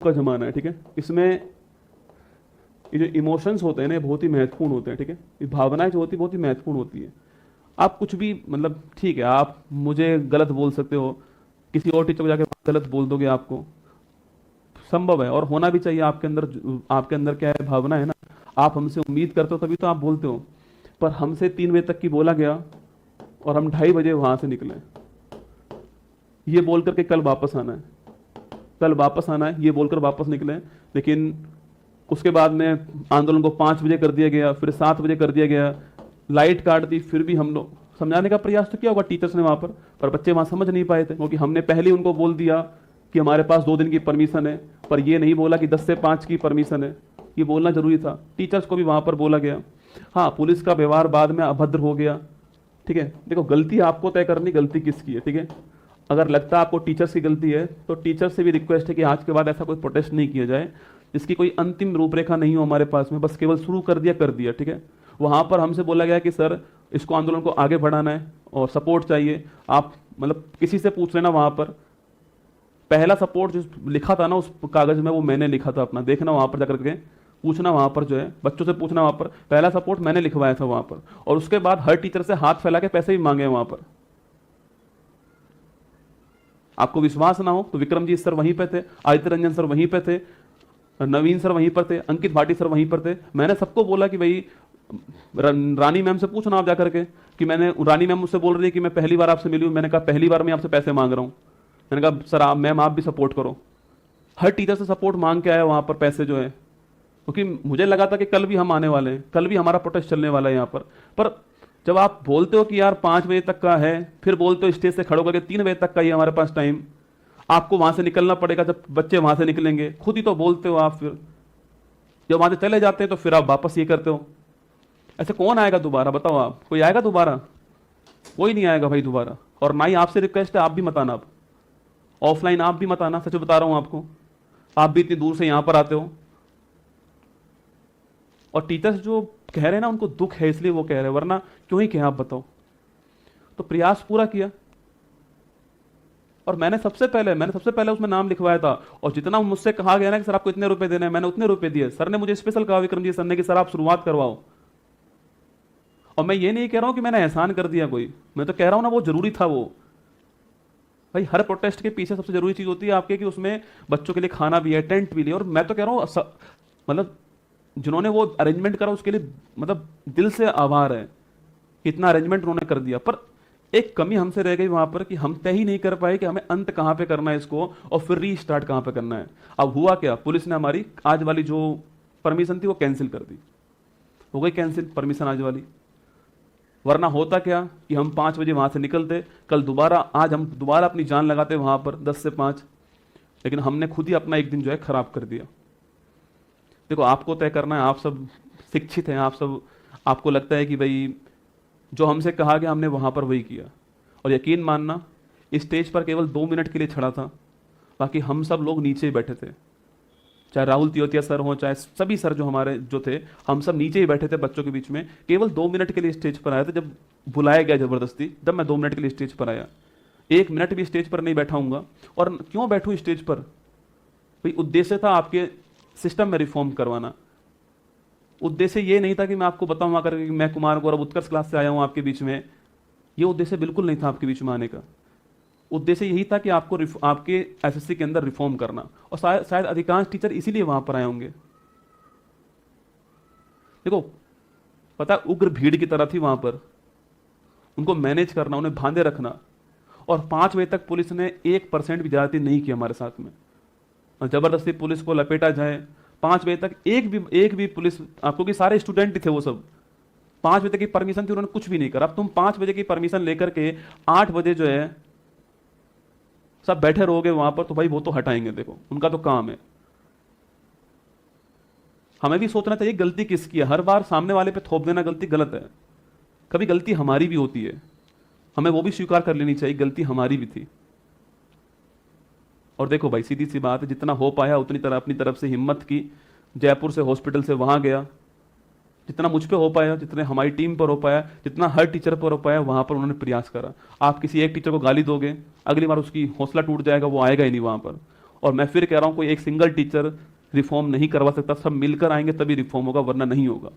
का जमाना है, ठीक है। इसमें ये जो इमोशंस होते हैं ना, ये बहुत ही महत्वपूर्ण होते हैं, ठीक है। ये भावनाएं जो होती है बहुत ही महत्वपूर्ण होती है। आप कुछ भी मतलब ठीक है, आप मुझे गलत बोल सकते हो, किसी और टीचर को जाके गलत बोल दोगे, आपको संभव है और होना भी चाहिए। आपके अंदर क्या है, भावना है ना। आप हमसे उम्मीद करते हो तभी तो आप बोलते हो। पर हमसे 3 बजे तक की बोला गया और हम 2:30 बजे वहां से निकले, ये बोल करके कल वापस आना है, कल वापस आना है, ये बोलकर वापस निकले। लेकिन उसके बाद में आंदोलन को 5 बजे कर दिया गया, फिर 7 बजे कर दिया गया, लाइट काट दी। फिर भी हम लोग समझाने का प्रयास तो किया होगा टीचर्स ने वहां पर बच्चे वहां समझ नहीं पाए थे, क्योंकि हमने पहले ही उनको बोल दिया कि हमारे पास 2 दिन की परमिशन है। पर ये नहीं बोला कि 10 से 5 की परमिशन है, ये बोलना जरूरी था। टीचर्स को भी वहां पर बोला गया। हाँ, पुलिस का व्यवहार बाद में अभद्र हो गया, ठीक है। देखो, गलती आपको तय करनी, गलती किसकी है, ठीक है। अगर लगता है आपको टीचर्स की गलती है तो टीचर्स से भी रिक्वेस्ट है कि आज के बाद ऐसा कोई प्रोटेस्ट नहीं किया जाए जिसकी कोई अंतिम रूपरेखा नहीं हो हमारे पास में, बस केवल शुरू कर दिया, ठीक है। वहां पर हमसे बोला गया कि सर, इसको आंदोलन को आगे बढ़ाना है और सपोर्ट चाहिए। आप मतलब किसी से पूछ लेना, वहां पर पहला सपोर्ट जो लिखा था ना उस कागज में, वो मैंने लिखा था अपना। देखना वहां पर जाकर के, पूछना वहां पर, जो है बच्चों से पूछना, वहां पर पहला सपोर्ट मैंने लिखवाया था वहां पर। और उसके बाद हर टीचर से हाथ फैला के पैसे भी मांगे वहां पर। आपको विश्वास ना हो तो विक्रमजीत सर वहीं पे थे, आदित्य रंजन सर वहीं पे थे, नवीन सर वहीं पर थे, अंकित भाटी सर वहीं पर थे। मैंने सबको बोला कि भाई रानी मैम से पूछना आप जाकर के, कि मैंने, रानी मैम मुझसे बोल रही है कि मैं पहली बार आपसे मिली हूं। मैंने कहा पहली बार मैं आपसे पैसे मांग रहा हूं। मैंने कहा सर आप, मैम आप भी सपोर्ट करो। हर टीचर से सपोर्ट मांग के आया वहां पर पैसे जो है, क्योंकि मुझे लगा था कि कल भी हम आने वाले हैं, कल भी हमारा प्रोटेस्ट चलने वाला है यहाँ पर जब आप बोलते हो कि यार 5 बजे तक का है, फिर बोलते हो स्टेज से खड़े होकर 3 बजे तक का ही हमारे पास टाइम, आपको वहां से निकलना पड़ेगा जब बच्चे वहां से निकलेंगे। खुद ही तो बोलते हो आप, फिर जब वहां से चले जाते हैं तो फिर आप वापस ये करते हो। ऐसे कौन आएगा दोबारा, बताओ आप, कोई आएगा दोबारा? कोई नहीं आएगा भाई दोबारा। और ना ही आपसे रिक्वेस्ट है, आप भी मत आना, आप ऑफलाइन आप भी मत आना, सच बता रहा हूं आपको। आप भी इतनी दूर से यहां पर आते हो। और टीचर्स जो कह रहे हैं ना, उनको दुख है इसलिए वो कह रहे हैं, वरना क्यों ही कहें आप बताओ। तो प्रयास पूरा किया और मैंने सबसे पहले उसमें नाम लिखवाया था। और जितना मुझसे कहा गया ना कि सर आपको इतने रुपए देने हैं, मैंने उतने रुपए दिए। सर ने मुझे स्पेशल कहा, विक्रमजीत सर ने, कि सर आप शुरुआत करवाओ। और मैं ये नहीं कह रहा हूं कि मैंने एहसान कर दिया कोई, मैं तो कह रहा हूं ना वो जरूरी था। वो भाई हर प्रोटेस्ट के पीछे सबसे जरूरी चीज होती है आपके कि उसमें बच्चों के लिए खाना भी है, टेंट भी है। और मैं तो कह रहा हूं मतलब जिन्होंने वो अरेंजमेंट करा उसके लिए मतलब दिल से आभार है कि इतना अरेंजमेंट उन्होंने कर दिया। पर एक कमी हमसे रह गई वहां पर कि हम तय ही नहीं कर पाए कि हमें अंत कहां पे करना है इसको, और फिर रीस्टार्ट कहां पे करना है। अब हुआ क्या, पुलिस ने हमारी आज वाली जो परमिशन थी वो कैंसिल कर दी, हो गई कैंसिल परमिशन आज वाली। वरना होता क्या कि हम 5 बजे वहां से निकलते, कल दोबारा, आज हम दोबारा अपनी जान लगाते वहां पर 10 से 5। लेकिन हमने खुद ही अपना एक दिन जो है खराब कर दिया। देखो, आपको तय करना है, आप सब शिक्षित हैं, आप सब, आपको लगता है कि भाई जो हमसे कहा गया हमने वहां पर वही किया। और यकीन मानना, इस स्टेज पर केवल 2 मिनट के लिए खड़ा था, बाकी हम सब लोग नीचे ही बैठे थे। चाहे राहुल तियोतिया सर हो, चाहे सभी सर जो हमारे जो थे, हम सब नीचे ही बैठे थे बच्चों के बीच में। केवल 2 मिनट के लिए स्टेज पर आए थे, जब बुलाया गया जबरदस्ती, जब मैं 2 मिनट के लिए स्टेज पर आया। 1 मिनट भी स्टेज पर नहीं बैठाऊंगा। और क्यों बैठूं स्टेज पर? भाई उद्देश्य था आपके सिस्टम में रिफॉर्म करवाना। उद्देश्य ये नहीं था कि मैं आपको बताऊं आकर कि मैं कुमार गौरव उत्कर्ष क्लास से आया हूं आपके बीच में। ये उद्देश्य बिल्कुल नहीं था आपके बीच में आने का। उद्देश्य यही था कि आपको आपके एसएससी के अंदर रिफॉर्म करना। और शायद अधिकांश टीचर इसीलिए वहां पर आए होंगे। देखो, पता, उग्र भीड़ की तरह थी वहां पर, उनको मैनेज करना, उन्हें बांधे रखना। और 5 बजे तक पुलिस ने 1% भी ज्यादती नहीं की हमारे साथ में। और जबरदस्ती पुलिस को लपेटा जाए 5 बजे तक, एक भी पुलिस, आपको कि सारे स्टूडेंट ही थे वो सब। 5 बजे तक की परमिशन थी, उन्होंने कुछ भी नहीं करा। अब तुम 5 बजे की परमिशन लेकर के 8 बजे जो है सब बैठे रहोगे वहां पर, तो भाई वो तो हटाएंगे, देखो उनका तो काम है। हमें भी सोचना चाहिए गलती किसकी है। हर बार सामने वाले पे थोप देना गलती गलत है। कभी गलती हमारी भी होती है, हमें वो भी स्वीकार कर लेनी चाहिए, गलती हमारी भी थी। और देखो भाई, सीधी सी बात है, जितना हो पाया उतनी तरह अपनी तरफ से हिम्मत की। जयपुर से हॉस्पिटल से वहां गया, जितना मुझ पे हो पाया, जितने हमारी टीम पर हो पाया, जितना हर टीचर पर हो पाया, वहां पर उन्होंने प्रयास करा। आप किसी एक टीचर को गाली दोगे, अगली बार उसकी हौसला टूट जाएगा, वो आएगा ही नहीं वहां पर। और मैं फिर कह रहा हूं कोई एक सिंगल टीचर रिफॉर्म नहीं करवा सकता, सब मिलकर आएंगे तभी रिफॉर्म होगा, वरना नहीं होगा।